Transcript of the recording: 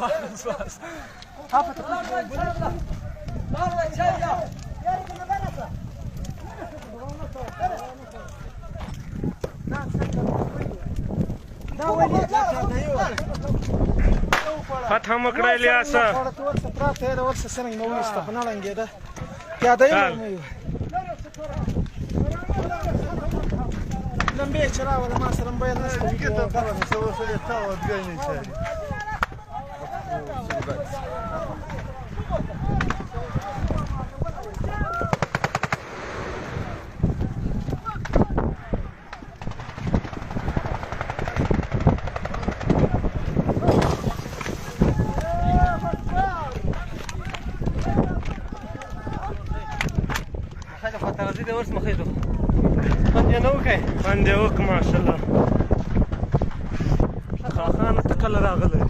بس فتح مکړه الیاسه پراته ده ورسه څرنګه مو ویسته خو نه ړنګېده پیاده یې مو ویوه لمبې چې راوله ما سره موبایل نشته فترازي ده ورس مخيطه فندي انا وكاي باندې وک ماشاءالله خاخانه ته کله راغلی